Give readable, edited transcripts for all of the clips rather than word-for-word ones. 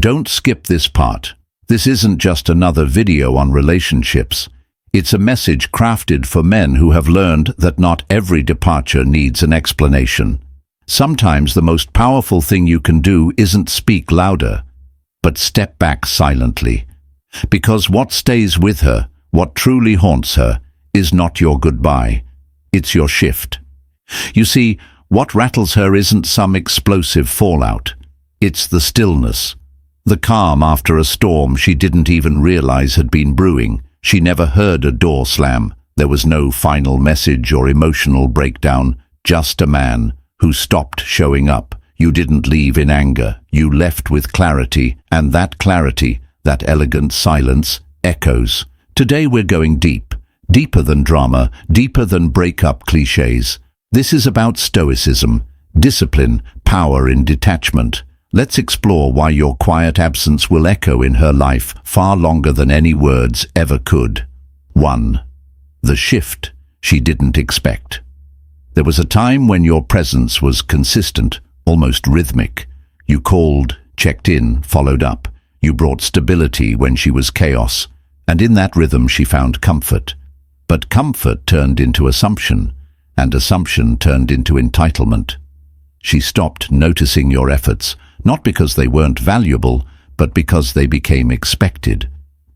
Don't skip this part. This isn't just another video on relationships. It's a message crafted for men who have learned that not every departure needs an explanation. Sometimes the most powerful thing you can do isn't speak louder, but step back silently. Because what stays with her, what truly haunts her, is not your goodbye. It's your shift. You see, what rattles her isn't some explosive fallout. It's the stillness. The calm after a storm she didn't even realize had been brewing. She never heard a door slam. There was no final message or emotional breakdown, just a man who stopped showing up. You didn't leave in anger. You left with clarity, and that clarity, that elegant silence, echoes. Today we're going deep. Deeper than drama, deeper than breakup cliches. This is about Stoicism, discipline, power in detachment. Let's explore why your quiet absence will echo in her life far longer than any words ever could. 1. The shift she didn't expect. There was a time when your presence was consistent, almost rhythmic. You called, checked in, followed up. You brought stability when she was chaos, and in that rhythm she found comfort. But comfort turned into assumption, and assumption turned into entitlement. She stopped noticing your efforts, not because they weren't valuable, but because they became expected,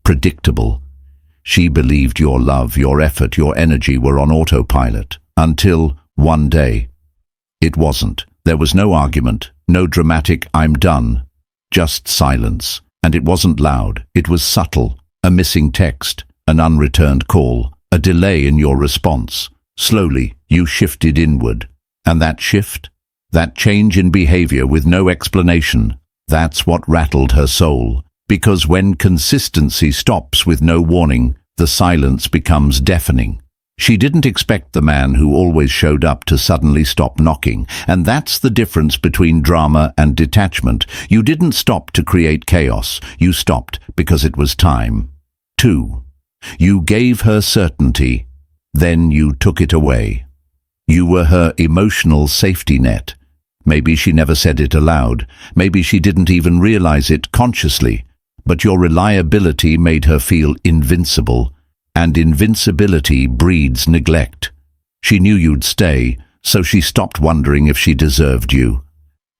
predictable. She believed your love, your effort, your energy were on autopilot, until one day. It wasn't. There was no argument, no dramatic "I'm done," just silence. And it wasn't loud, it was subtle. A missing text, an unreturned call, a delay in your response. Slowly, you shifted inward. And that shift, that change in behavior with no explanation, that's what rattled her soul. Because when consistency stops with no warning, the silence becomes deafening. She didn't expect the man who always showed up to suddenly stop knocking, and that's the difference between drama and detachment. You didn't stop to create chaos, you stopped because it was time. 2. You gave her certainty, then you took it away. You were her emotional safety net. Maybe she never said it aloud, maybe she didn't even realize it consciously, but your reliability made her feel invincible. And invincibility breeds neglect. She knew you'd stay, so she stopped wondering if she deserved you.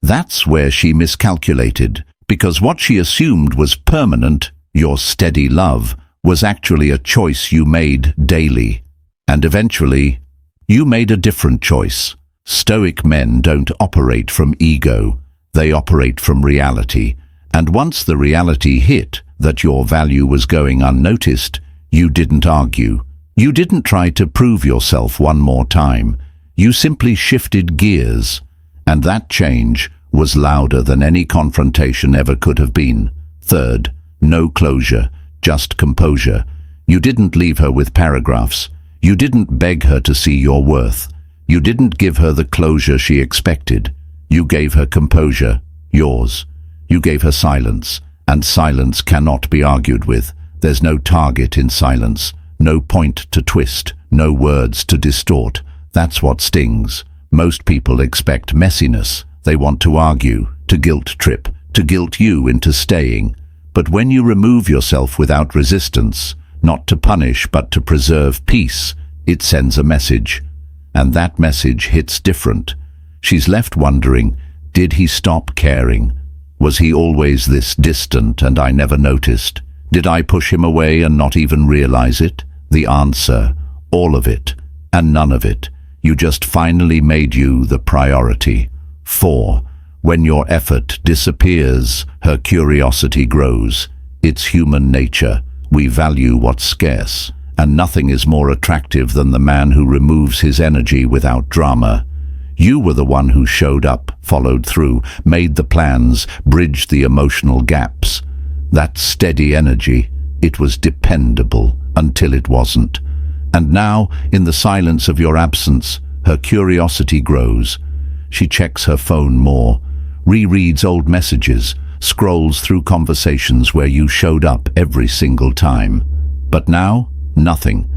That's where she miscalculated, because what she assumed was permanent, your steady love, was actually a choice you made daily. And eventually, you made a different choice. Stoic men don't operate from ego, they operate from reality. And once the reality hit that your value was going unnoticed, you didn't argue. You didn't try to prove yourself one more time. You simply shifted gears, and that change was louder than any confrontation ever could have been. 3rd, no closure, just composure. You didn't leave her with paragraphs. You didn't beg her to see your worth. You didn't give her the closure she expected. You gave her composure, yours. You gave her silence, and silence cannot be argued with. There's no target in silence, no point to twist, no words to distort. That's what stings. Most people expect messiness. They want to argue, to guilt trip, to guilt you into staying. But when you remove yourself without resistance, not to punish but to preserve peace, it sends a message. And that message hits different. She's left wondering, did he stop caring? Was he always this distant and I never noticed? Did I push him away and not even realize it? The answer, all of it, and none of it. You just finally made you the priority. 4. When your effort disappears, her curiosity grows. It's human nature. We value what's scarce, and nothing is more attractive than the man who removes his energy without drama. You were the one who showed up, followed through, made the plans, bridged the emotional gaps. That steady energy, it was dependable until it wasn't. And now, in the silence of your absence, her curiosity grows. She checks her phone more, rereads old messages, scrolls through conversations where you showed up every single time. But now, nothing.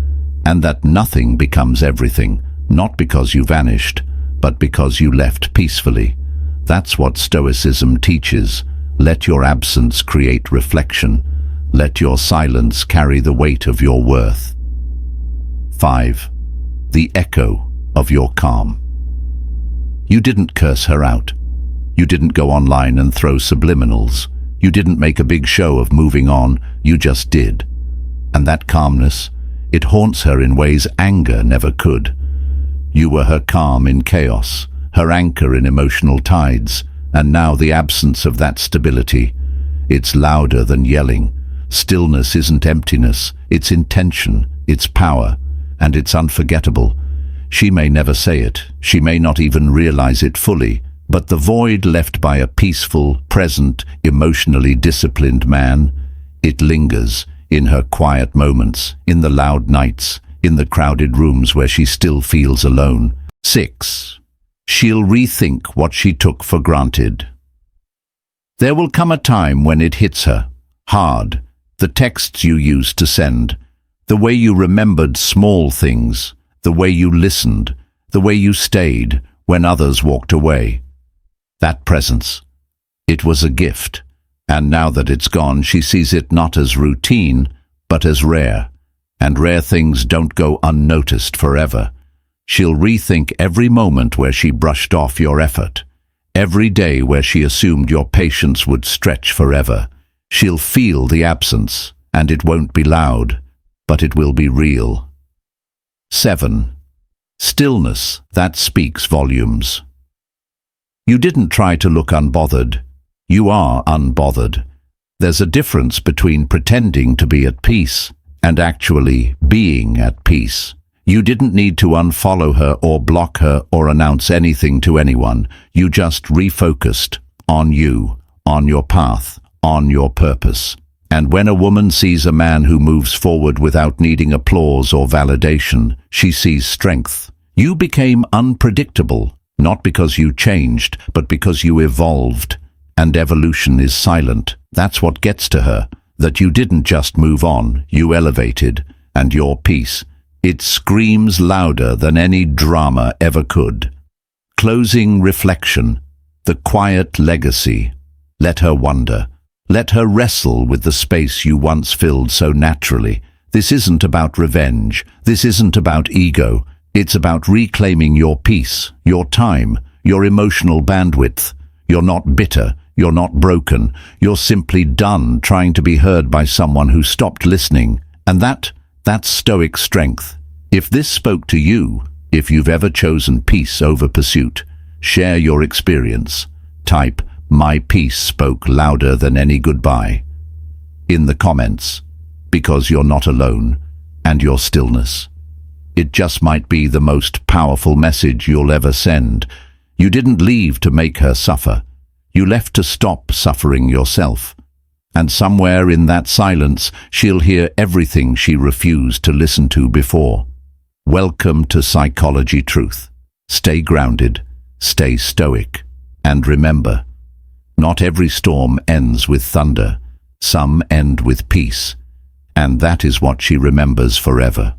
And that nothing becomes everything, not because you vanished, but because you left peacefully. That's what Stoicism teaches. Let your absence create reflection. Let your silence carry the weight of your worth. 5. The echo of your calm. You didn't curse her out. You didn't go online and throw subliminals. You didn't make a big show of moving on. You just did. And that calmness, it haunts her in ways anger never could. You were her calm in chaos, her anchor in emotional tides, and now the absence of that stability. It's louder than yelling. Stillness isn't emptiness, it's intention, it's power, and it's unforgettable. She may never say it, she may not even realize it fully, but the void left by a peaceful, present, emotionally disciplined man, it lingers in her quiet moments, in the loud nights, in the crowded rooms where she still feels alone. 6. She'll rethink what she took for granted. There will come a time when it hits her, hard, the texts you used to send, the way you remembered small things, the way you listened, the way you stayed when others walked away. That presence, it was a gift, and now that it's gone, she sees it not as routine, but as rare, and rare things don't go unnoticed forever. She'll rethink every moment where she brushed off your effort, every day where she assumed your patience would stretch forever. She'll feel the absence, and it won't be loud, but it will be real. 7. Stillness that speaks volumes. You didn't try to look unbothered. You are unbothered. There's a difference between pretending to be at peace and actually being at peace. You didn't need to unfollow her or block her or announce anything to anyone. You just refocused on you, on your path, on your purpose. And when a woman sees a man who moves forward without needing applause or validation, she sees strength. You became unpredictable, not because you changed, but because you evolved. And evolution is silent. That's what gets to her, that you didn't just move on, you elevated, and your peace, it screams louder than any drama ever could. Closing reflection, the quiet legacy. Let her wonder. Let her wrestle with the space you once filled so naturally. This isn't about revenge. This isn't about ego. It's about reclaiming your peace, your time, your emotional bandwidth. You're not bitter. You're not broken. You're simply done trying to be heard by someone who stopped listening. And that's Stoic strength. If this spoke to you, if you've ever chosen peace over pursuit, share your experience. Type, "My peace spoke louder than any goodbye" in the comments, because you're not alone, and your stillness. It just might be the most powerful message you'll ever send. You didn't leave to make her suffer. You left to stop suffering yourself. And somewhere in that silence, she'll hear everything she refused to listen to before. Welcome to Psychology Truth. Stay grounded, stay stoic, and remember, not every storm ends with thunder. Some end with peace, and that is what she remembers forever.